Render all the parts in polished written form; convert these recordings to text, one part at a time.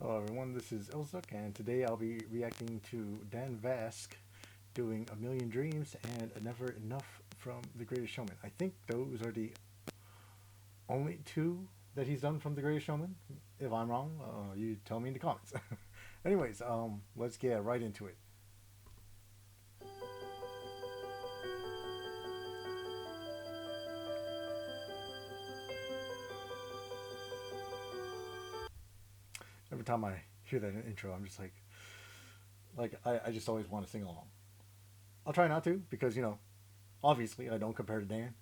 Hello everyone, this is Ilsuk, and today I'll be reacting to Dan Vasc doing A Million Dreams and A Never Enough from The Greatest Showman. I think those are the only two that he's done from The Greatest Showman. If I'm wrong, you tell me in the comments. Anyways, let's get right into it. Every time I hear that intro, I'm just I just always want to sing along. I'll try not to because obviously I don't compare to Dan.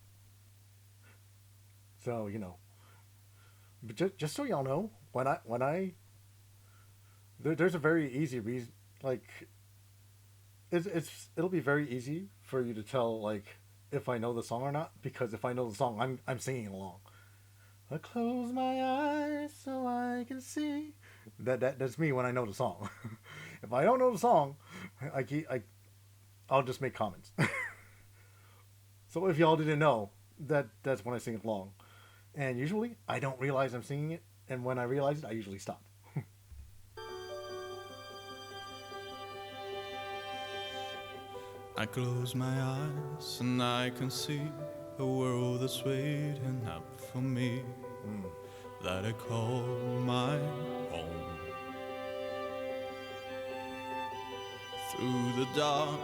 So but just so y'all know, there's a very easy reason. Like it'll be very easy for you to tell if I know the song or not, because if I know the song, I'm singing along. I close my eyes so I can see. That's me when I know the song. If I don't know the song, I'll just make comments. So if y'all didn't know, that's when I sing along. And usually I don't realize I'm singing it, and when I realize it, I usually stop. I close my eyes and I can see a world that's waiting up for me, that I call my home. Through the dark,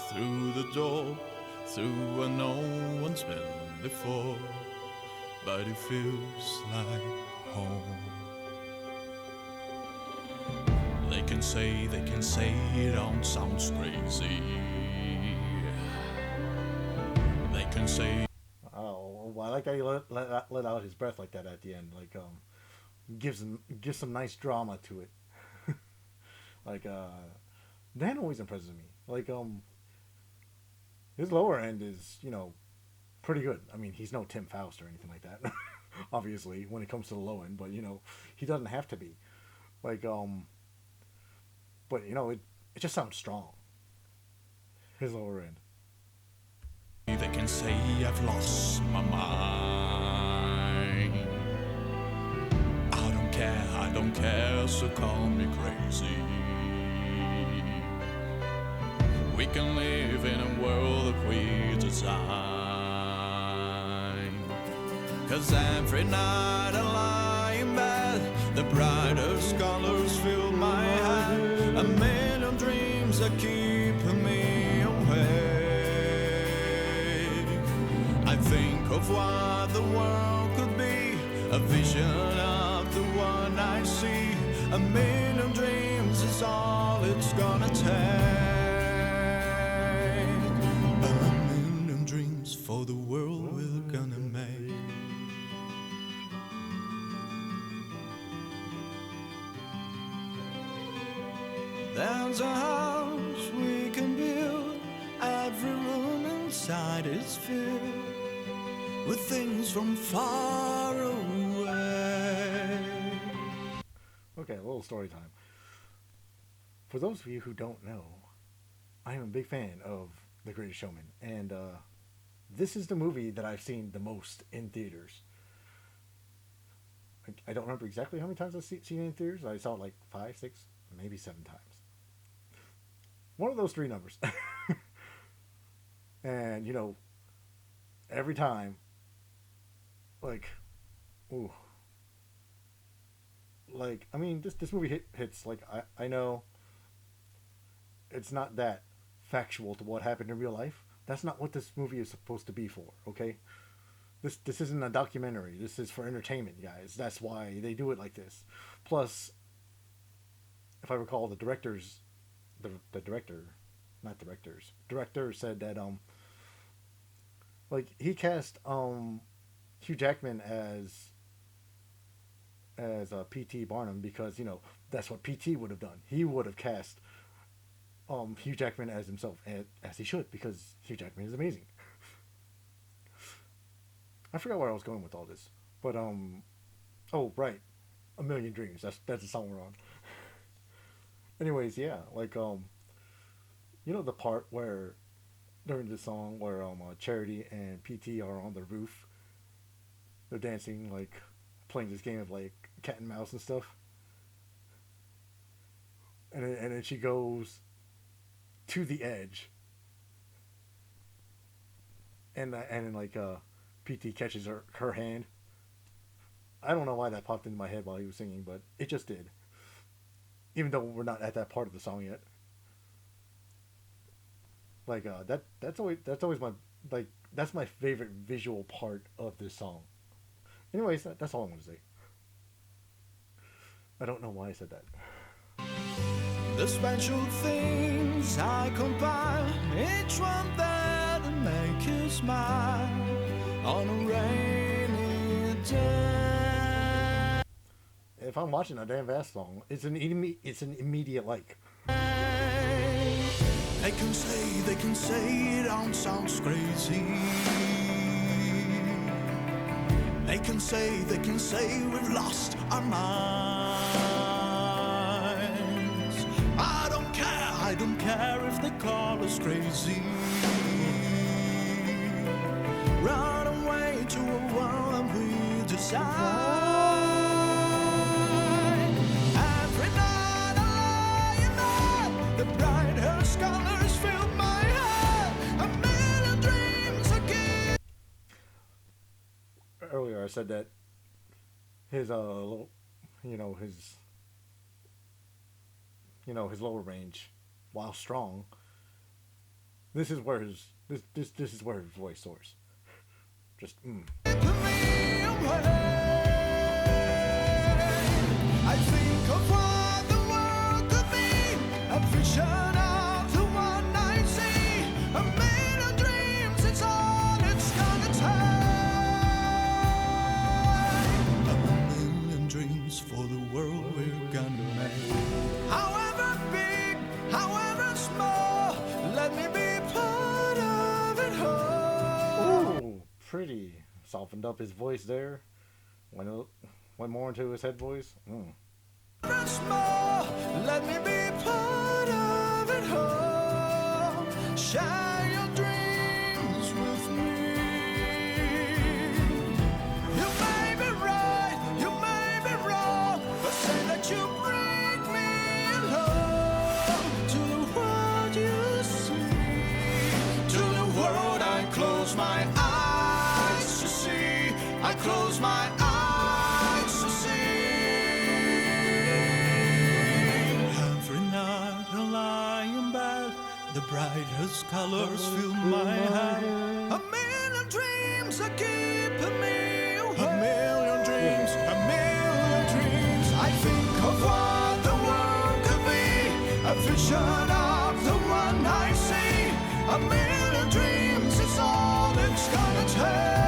through the door, through where no one's been before, but it feels like home. They can say it don't sound crazy. They can say. Oh, well, I like how you let out his breath like that at the end. Gives some nice drama to it. like Dan always impresses me. His lower end is pretty good. I mean, he's no Tim Faust or anything like that. Obviously, when it comes to the low end, but he doesn't have to be. Like but it just sounds strong. His lower end. They can say I've lost my mind. I don't care, so call me crazy. We can live in a world that we design. 'Cause every night I lie in bed, the brightest colors fill my head. A million dreams are keeping me awake. I think of what the world could be, a vision of the one I see. A million dreams is all it's gonna take. A million dreams for the world we're gonna make. There's a house we can build, every room inside is filled with things from far away. Okay, a little story time. For those of you who don't know, I am a big fan of The Greatest Showman, and this is the movie that I've seen the most in theaters. I don't remember exactly how many times I've seen it in theaters. I saw it like 5, 6, maybe 7 times. One of those 3 numbers. And every time, ooh, I mean, this movie hits. I know it's not that factual to what happened in real life. That's not what this movie is supposed to be for. Okay, this isn't a documentary. This is for entertainment, guys. That's why they do it like this. Plus, if I recall, the directors, the director, not directors, director said that he cast Hugh Jackman as P.T. Barnum because that's what P.T. would have done. He would have cast Hugh Jackman as himself, as he should, because Hugh Jackman is amazing. I forgot where I was going with all this, but oh right, A Million Dreams. That's the song we're on. Anyways, yeah, the part where during the song where Charity and PT are on the roof, they're dancing, playing this game of cat and mouse and stuff. and then she goes to the edge, and then like PT catches her hand. I don't know why that popped into my head while he was singing, but it just did. Even though we're not at that part of the song yet. Like that's always my like that's my favorite visual part of this song. Anyways, that's all I'm gonna say. I don't know why I said that. The special things I compile, each one that make you smile on a rainy day. If I'm watching a Dan Vasc song, it's an immediate like. They can say it all sounds crazy. They can say we've lost our minds. I don't care if they call us crazy. Run away to a world that we decide. Every night I lie in bed, the bright earth's colors fill my head. A million dreams again. Earlier I said that his little, you know his his lower range, while strong, this is where his this is where his voice soars. Just I think of what the world could be, a vision of the one I see, a million dreams, it's all it's gonna take. A million dreams for the world we're gonna make. However big, however small, let me be part of it all. ooh, pretty softened up his voice there. Went more into his head voice. Small, let me be part of it all. Share your dreams with me. You may be right, you may be wrong, but say that you bring me along to the world you see. To the world I close my eyes to see. I close my eyes to see. Every night I lie in bed, the brightest colors fill my head. A million dreams are keeping me awake. A million dreams, a million dreams. I think of what the world could be, a vision of the one I see. A million dreams is all it's gonna take.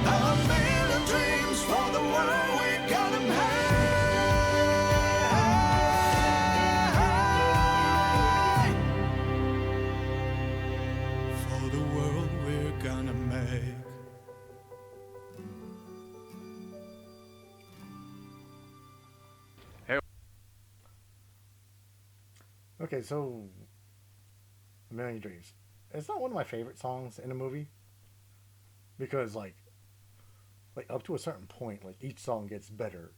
A million dreams for the world we're gonna make. For the world we're gonna make. Okay, so A Million Dreams. It's not one of my favorite songs in a movie because like up to a certain point, like each song gets better.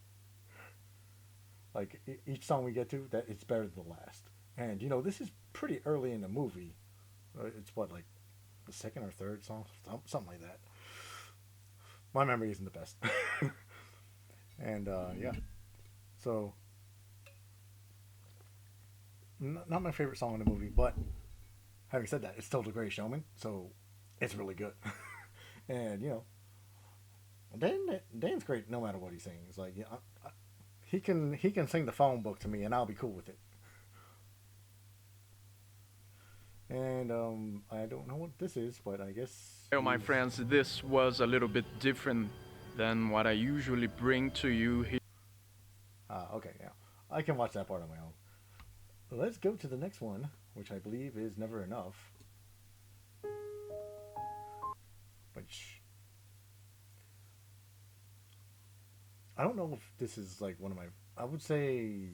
Like each song we get to, that it's better than the last. And this is pretty early in the movie. It's what, like the second or third song, something like that. My memory isn't the best. And yeah, so not my favorite song in the movie, but having said that, it's still The Greatest Showman, so it's really good. And Dan's great no matter what he sings. Like, yeah, he can sing the phone book to me, and I'll be cool with it. And I don't know what this is, but I guess. Well, my friends, this was a little bit different than what I usually bring to you here. Okay, yeah, I can watch that part on my own. Let's go to the next one, which I believe is Never Enough. Which I don't know if this is like one of my. I would say,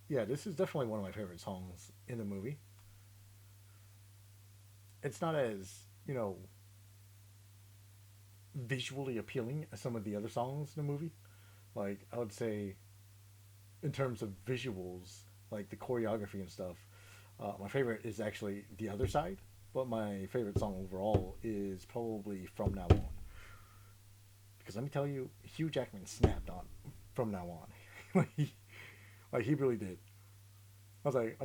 yeah, this is definitely one of my favorite songs in the movie. It's not as visually appealing as some of the other songs in the movie. Like I would say, in terms of visuals, like the choreography and stuff, my favorite is actually The Other Side. But my favorite song overall is probably From Now On. Because let me tell you, Hugh Jackman snapped on From Now On. like he really did. Okay.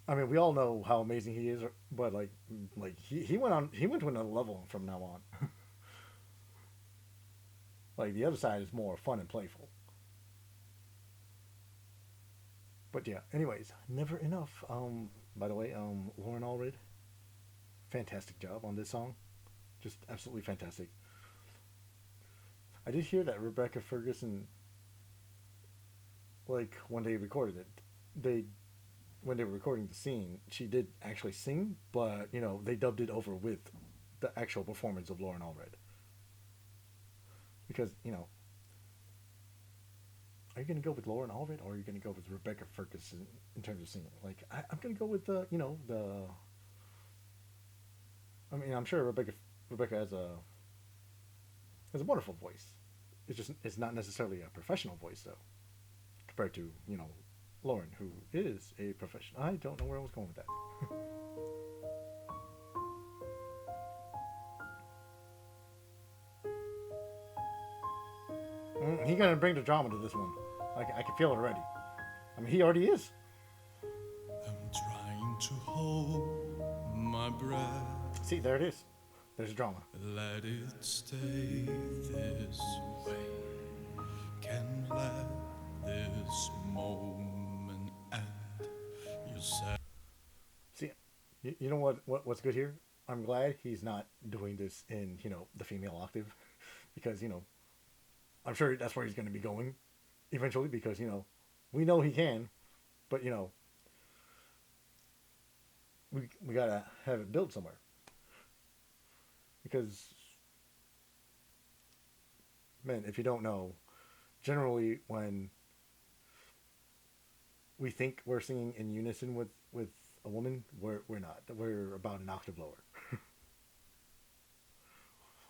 I mean, we all know how amazing he is, but he went to another level from now on. Like the other side is more fun and playful. But yeah, anyways, Never Enough. By the way, Lauren Allred, fantastic job on this song, just absolutely fantastic. I did hear that Rebecca Ferguson, like when they recorded it, they when they were recording the scene, she did actually sing, but they dubbed it over with the actual performance of Lauren Allred. Because are you gonna go with Lauren Allred or are you gonna go with Rebecca Ferguson in terms of singing? Like I'm gonna go with the. I mean, I'm sure Rebecca has a wonderful voice. It's not necessarily a professional voice though, compared to Lauren, who is a professional. I don't know where I was going with that. He's gonna bring the drama to this one. I can feel it already. I mean, he already is. I'm trying to hold my breath. See, there it is. There's drama. Let it stay this way. Can let this moment end. You said. See, you know what's good here? I'm glad he's not doing this in the female octave, because I'm sure that's where he's going to be going eventually, because we know he can, but we gotta have it built somewhere, because man, if you don't know, generally when we think we're singing in unison with a woman, we're not. We're about an octave lower.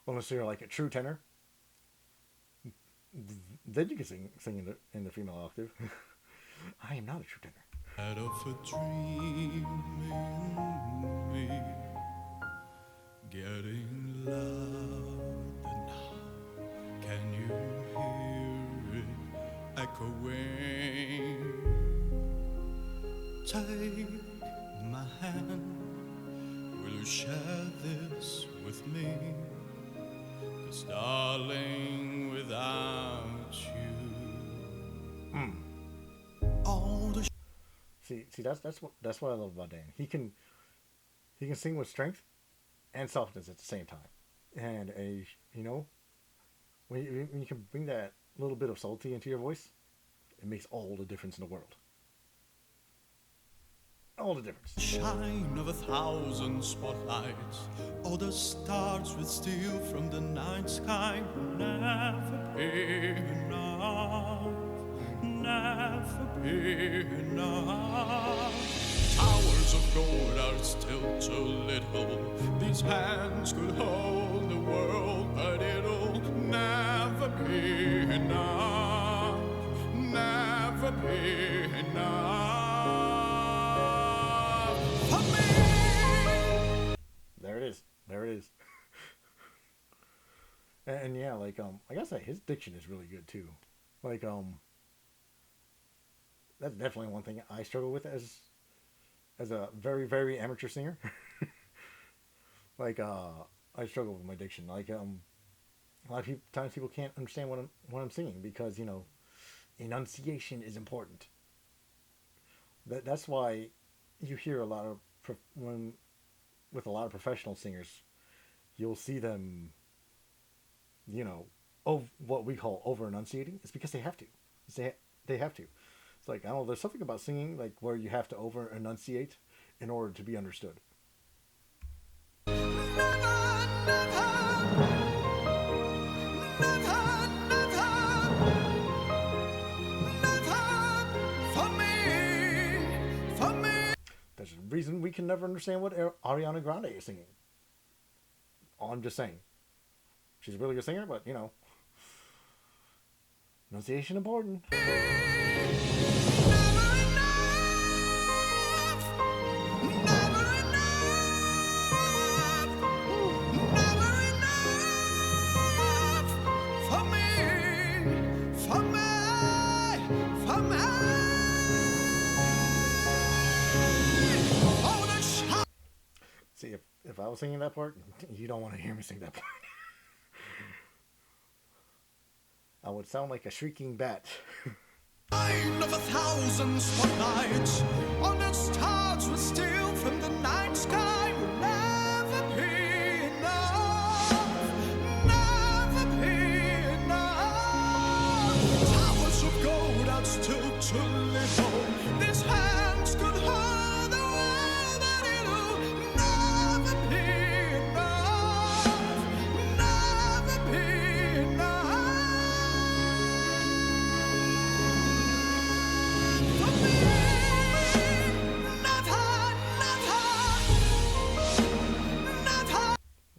Unless you're like a true tenor, then you can sing in the female octave. I am not a true tenor. Out of a dream in me, getting louder now. Can you hear it echoing? Take my hand. Will you share this with me? 'Cause darling, without you, all the See, that's what I love about Dan. He can sing with strength and softness at the same time, and when you can bring that little bit of salty into your voice, it makes all the difference in the world. All the difference. shine of 1,000 spotlights, all the stars would steal from the night sky. Never be enough, never be enough. Towers of gold are still too little. These hands could hold the world, but it'll never be enough, never be enough. There it is. And yeah, like I gotta say his diction is really good too. Like that's definitely one thing I struggle with as a very, very amateur singer. Like I struggle with my diction. Like a lot of times people can't understand what I'm singing, because enunciation is important. That's why you hear a lot of with a lot of professional singers, you'll see them, what we call over enunciating. It's because they have to. They have to. It's like, I don't know, there's something about singing like where you have to over enunciate in order to be understood. There's a reason we can never understand what Ariana Grande is singing. I'm just saying. She's a really good singer, but Pronunciation important. See, if I was singing that part, you don't want to hear me sing that part. I would sound like a shrieking bat. Of 1,000 spotlights on the stars will steal from the night sky will never be enough, never be enough. Towers of gold are still too little. These hands could hold the world, but it'll never be enough, never be enough.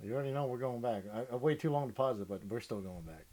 You already know we're going back. I waited too long to pause it, but we're still going back.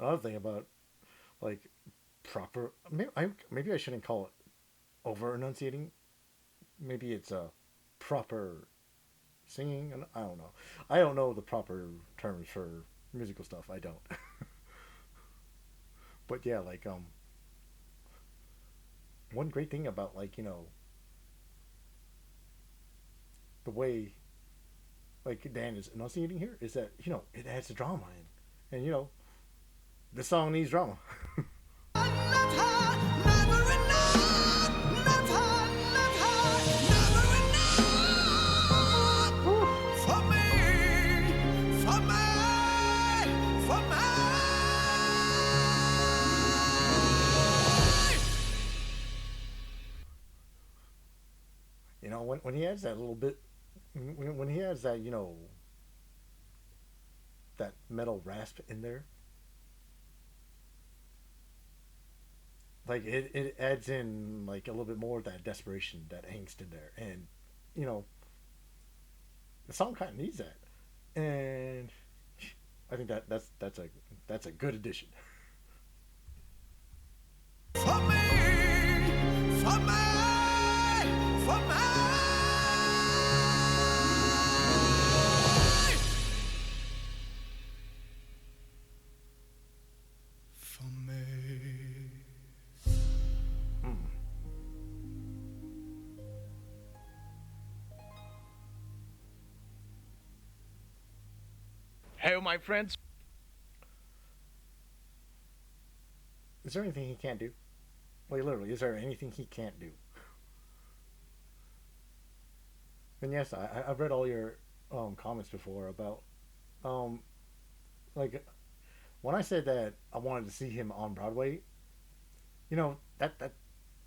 Another thing about like proper, maybe I shouldn't call it over enunciating. Maybe it's a proper singing, and I don't know. I don't know the proper terms for musical stuff. I don't. But yeah, like one great thing about like the way like Dan is enunciating here is that it adds the drama in, and this song needs drama. When he adds that little bit, when he adds that that metal rasp in there, like it adds in like a little bit more of that desperation, that angst in there, and the song kind of needs that, and I think that's a good addition. For me, for me, for me. Hey, my friends. Is there anything he can't do? Like literally, is there anything he can't do? And yes, I've read all your comments before about like when I said that I wanted to see him on Broadway.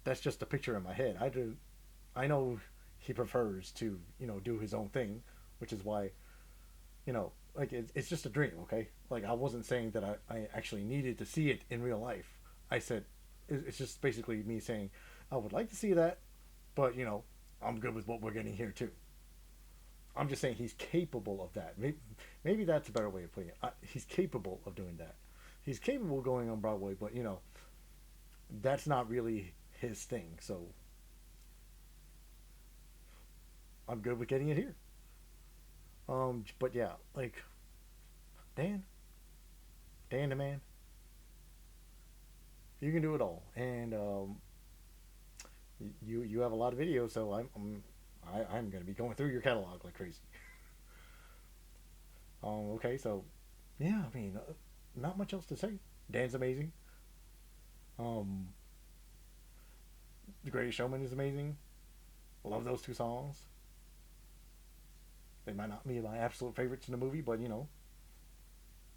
That's just a picture in my head. I know he prefers to do his own thing, which is why like it's just a dream. Okay, like I wasn't saying that I actually needed to see it in real life. I said it's just basically me saying I would like to see that, but I'm good with what we're getting here too. I'm just saying he's capable of that. Maybe that's a better way of putting it. He's capable of doing that. He's capable of going on Broadway, but that's not really his thing. So I'm good with getting it here. But yeah, like Dan the man, you can do it all, and you have a lot of videos, so I'm gonna be going through your catalog like crazy. Okay, so yeah, I mean, not much else to say. Dan's amazing. Um, The Greatest Showman is amazing. Love those two songs. They might not be my absolute favorites in the movie, but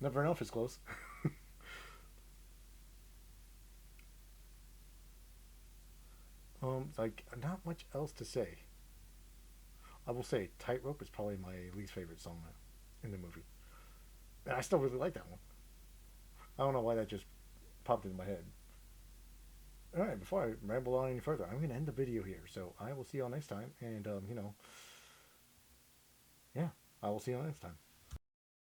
never know if it's close. Like, not much else to say. I will say, Tightrope is probably my least favorite song in the movie. And I still really like that one. I don't know why that just popped into my head. Alright, before I ramble on any further, I'm going to end the video here. So I will see y'all next time. And, yeah, I will see y'all next time.